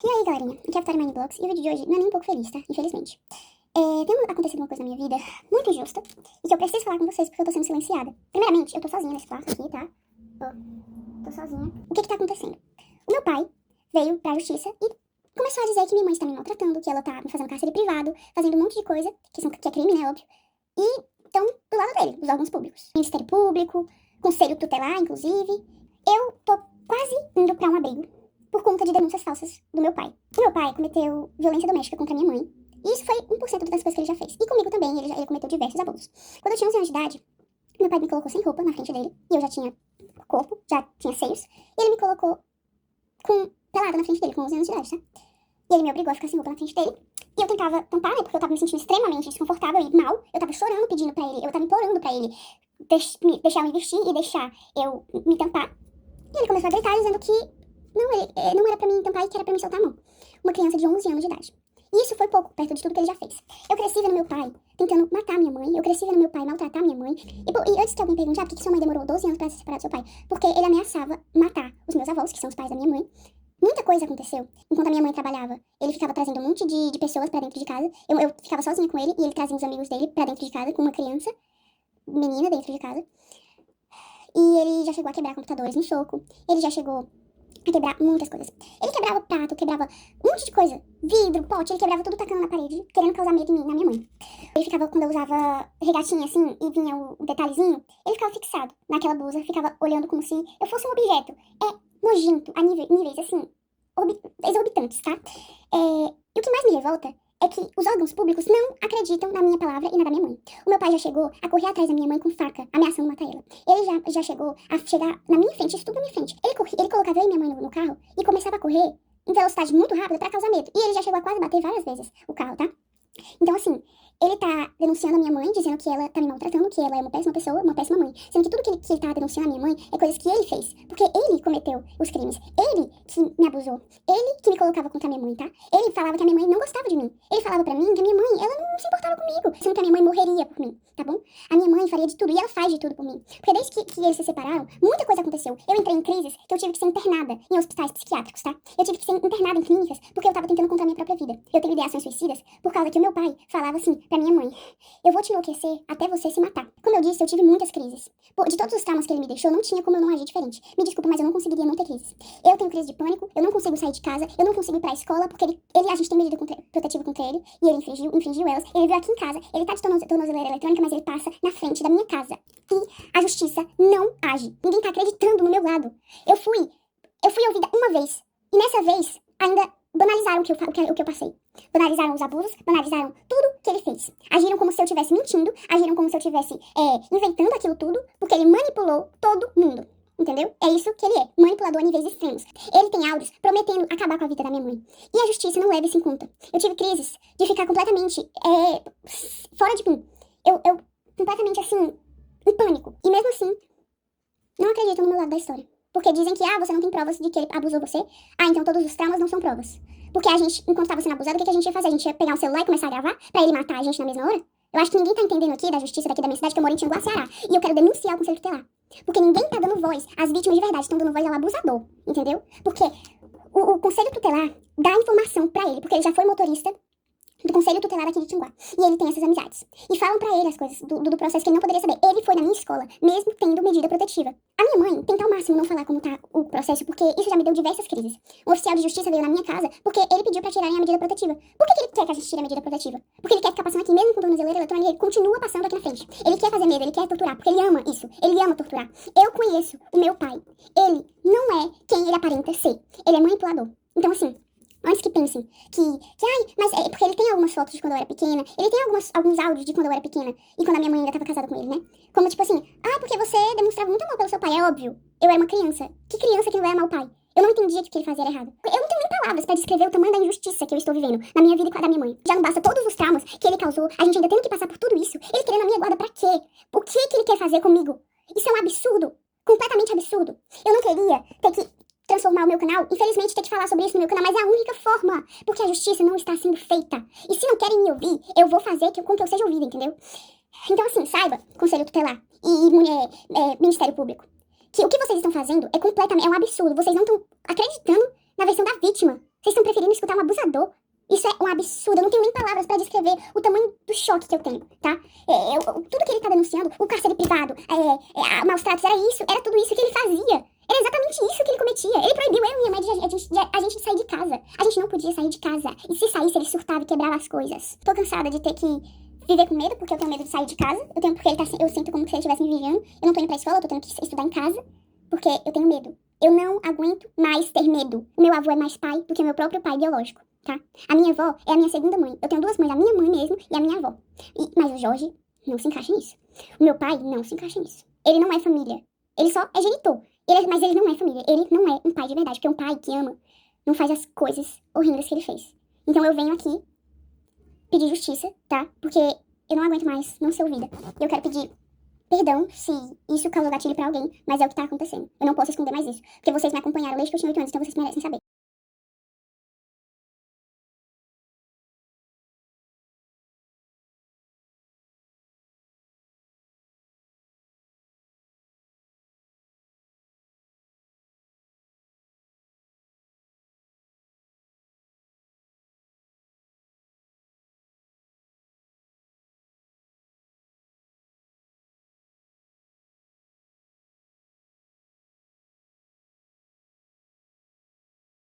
E aí, galerinha, aqui é a Vitória Mindblocks e o vídeo de hoje não é nem um pouco feliz, tá? Infelizmente. Tem acontecido uma coisa na minha vida muito injusta e que eu preciso falar com vocês porque eu tô sendo silenciada. Primeiramente, eu tô sozinha nesse quarto aqui, tá? Tô sozinha. O que tá acontecendo? O meu pai veio pra justiça e começou a dizer que minha mãe está me maltratando, que ela tá me fazendo cárcere privado, fazendo um monte de coisa, que é crime, né, óbvio. E estão do lado dele, os órgãos públicos. Ministério Público, Conselho Tutelar, inclusive. Eu tô quase indo pra um abrigo por conta de denúncias falsas do meu pai. O meu pai cometeu violência doméstica contra minha mãe. E isso foi 1% das coisas que ele já fez. E comigo também, ele cometeu diversos abusos. Quando eu tinha 11 anos de idade, meu pai me colocou sem roupa na frente dele. E eu já tinha corpo, já tinha seios. E ele me colocou pelada na frente dele, com 11 anos de idade, tá? E ele me obrigou a ficar sem roupa na frente dele. E eu tentava tampar, né? Porque eu tava me sentindo extremamente desconfortável e mal. Eu tava chorando, pedindo pra ele. Eu tava implorando pra ele deixar eu me vestir e deixar eu me tampar. E ele começou a gritar, dizendo que não era pra mim tampar e que era pra mim soltar a mão. Uma criança de 11 anos de idade. E isso foi pouco, perto de tudo que ele já fez. Eu cresci vendo meu pai tentando matar minha mãe. Eu cresci vendo meu pai maltratar minha mãe. E antes que alguém pergunte, por que sua mãe demorou 12 anos pra se separar do seu pai? Porque ele ameaçava matar os meus avós, que são os pais da minha mãe. Muita coisa aconteceu. Enquanto a minha mãe trabalhava, ele ficava trazendo um monte de pessoas pra dentro de casa. Eu ficava sozinha com ele e ele trazia os amigos dele pra dentro de casa, com uma criança, menina dentro de casa. E ele já chegou a quebrar computadores no soco. Ele já chegou a quebrar muitas coisas. Ele quebrava prato, quebrava um monte de coisa. Vidro, pote, ele quebrava tudo tacando na parede, querendo causar medo em mim, na minha mãe. Ele ficava, quando eu usava regatinha assim, e vinha o detalhezinho, ele ficava fixado naquela blusa, ficava olhando como se eu fosse um objeto. É nojento, a níveis assim, exorbitantes, tá? E o que mais me revolta é que os órgãos públicos não acreditam na minha palavra e na da minha mãe. O meu pai já chegou a correr atrás da minha mãe com faca, ameaçando matar ela. Ele já chegou a chegar na minha frente, isso tudo na minha frente. Ele colocava eu e minha mãe no carro e começava a correr em velocidade muito rápida pra causar medo. E ele já chegou a quase bater várias vezes o carro, tá? Então, assim, ele tá denunciando a minha mãe, dizendo que ela tá me maltratando, que ela é uma péssima pessoa, uma péssima mãe. Sendo que tudo que ele tá denunciando a minha mãe é coisas que ele fez. Porque ele cometeu os crimes. Ele que me abusou. Ele que me colocava contra a minha mãe, tá? Ele falava que a minha mãe não gostava de mim. Ele falava pra mim que a minha mãe, ela não se importava comigo. Sendo que a minha mãe morreria por mim, tá bom? A minha mãe faria de tudo e ela faz de tudo por mim. Porque desde que eles se separaram, muita coisa aconteceu. Eu entrei em crises que eu tive que ser internada em hospitais psiquiátricos, tá? Eu tive que ser internada em clínicas porque eu tava tentando contra a minha própria vida. Eu tenho ideações suicidas por causa que o meu pai falava assim pra minha mãe: eu vou te enlouquecer até você se matar. Como eu disse, eu tive muitas crises. De todos os traumas que ele me deixou, não tinha como eu não agir diferente. Me desculpa, mas eu não conseguiria não ter crises. Eu tenho crise de pânico, eu não consigo sair de casa, eu não consigo ir pra escola, porque a gente tem medida protetiva contra ele, e ele infringiu elas. Ele veio aqui em casa, ele tá de tornozeleira eletrônica, mas ele passa na frente da minha casa. E a justiça não age. Ninguém tá acreditando no meu lado. Eu fui ouvida uma vez, e nessa vez, ainda banalizaram o que eu passei. Banalizaram os abusos, banalizaram tudo que ele fez. Agiram como se eu estivesse mentindo, agiram como se eu estivesse inventando aquilo tudo, porque ele manipulou todo mundo. Entendeu? É isso que ele é, manipulador a níveis extremos. Ele tem áudios prometendo acabar com a vida da minha mãe. E a justiça não leva isso em conta. Eu tive crises de ficar completamente fora de mim. Eu completamente assim, em pânico. E mesmo assim, não acreditam no meu lado da história. Porque dizem que, você não tem provas de que ele abusou você. Então todos os traumas não são provas. Porque a gente, enquanto tava sendo abusado, o que a gente ia fazer? A gente ia pegar um celular e começar a gravar pra ele matar a gente na mesma hora? Eu acho que ninguém tá entendendo aqui da justiça daqui da minha cidade, que eu moro em Tianguá, Ceará. E eu quero denunciar o Conselho Tutelar. Porque ninguém tá dando voz. As vítimas de verdade estão dando voz ao abusador. Entendeu? Porque o Conselho Tutelar dá informação pra ele, porque ele já foi motorista do Conselho Tutelar aqui de Tianguá. E ele tem essas amizades. E falam pra ele as coisas do processo que ele não poderia saber. Ele foi na minha escola, mesmo tendo medida protetiva. A minha mãe tenta ao máximo não falar como tá o processo, porque isso já me deu diversas crises. Um oficial de justiça veio na minha casa porque ele pediu pra tirarem a medida protetiva. Por que ele quer que a gente tire a medida protetiva? Porque ele quer ficar passando aqui, mesmo com tornozeleira eletrônica, ele continua passando aqui na frente. Ele quer fazer medo, ele quer torturar, porque ele ama isso. Ele ama torturar. Eu conheço o meu pai. Ele não é quem ele aparenta ser. Ele é manipulador. Então, assim, antes que pensem mas é porque ele tem algumas fotos de quando eu era pequena, ele tem alguns áudios de quando eu era pequena e quando a minha mãe ainda tava casada com ele, né? Como tipo assim, porque você demonstrava muito amor pelo seu pai, é óbvio. Eu era uma criança. Que criança que não vai amar o pai? Eu não entendia que o que ele fazia era errado. Eu não tenho nem palavras pra descrever o tamanho da injustiça que eu estou vivendo na minha vida e com a da minha mãe. Já não basta todos os traumas que ele causou, a gente ainda tendo que passar por tudo isso. Ele querendo a minha guarda pra quê? O que ele quer fazer comigo? Isso é um absurdo. Completamente absurdo. Eu não queria ter que transformar o meu canal, infelizmente ter que falar sobre isso no meu canal, mas é a única forma, porque a justiça não está sendo feita. E se não querem me ouvir, eu vou fazer com que eu seja ouvida, entendeu? Então assim, saiba, Conselho Tutelar e Ministério Público, que o que vocês estão fazendo é um absurdo. Vocês não estão acreditando na versão da vítima. Vocês estão preferindo escutar um abusador. Isso é um absurdo, eu não tenho nem palavras pra descrever o tamanho do choque que eu tenho, tá? Tudo que ele tá denunciando, o cárcere privado, maus tratos, era tudo isso que ele fazia. Era exatamente isso que ele cometia. Ele proibiu eu e minha mãe a gente de sair de casa. A gente não podia sair de casa. E se saísse, ele surtava e quebrava as coisas. Tô cansada de ter que viver com medo, porque eu tenho medo de sair de casa. Eu sinto como se ele estivesse me vigiando. Eu não tô indo pra escola, eu tô tendo que estudar em casa, porque eu tenho medo. Eu não aguento mais ter medo. O meu avô é mais pai do que o meu próprio pai biológico, tá? A minha avó é a minha segunda mãe. Eu tenho duas mães, a minha mãe mesmo e a minha avó. Mas o Jorge não se encaixa nisso. O meu pai não se encaixa nisso. Ele não é família. Ele só é genitor. Mas ele não é família. Ele não é um pai de verdade. Porque um pai que ama não faz as coisas horrendas que ele fez. Então eu venho aqui pedir justiça, tá? Porque eu não aguento mais não ser ouvida. Eu quero pedir perdão se isso causou gatilho pra alguém, mas é o que tá acontecendo. Eu não posso esconder mais isso. Porque vocês me acompanharam desde que eu tinha 8 anos, então vocês merecem saber.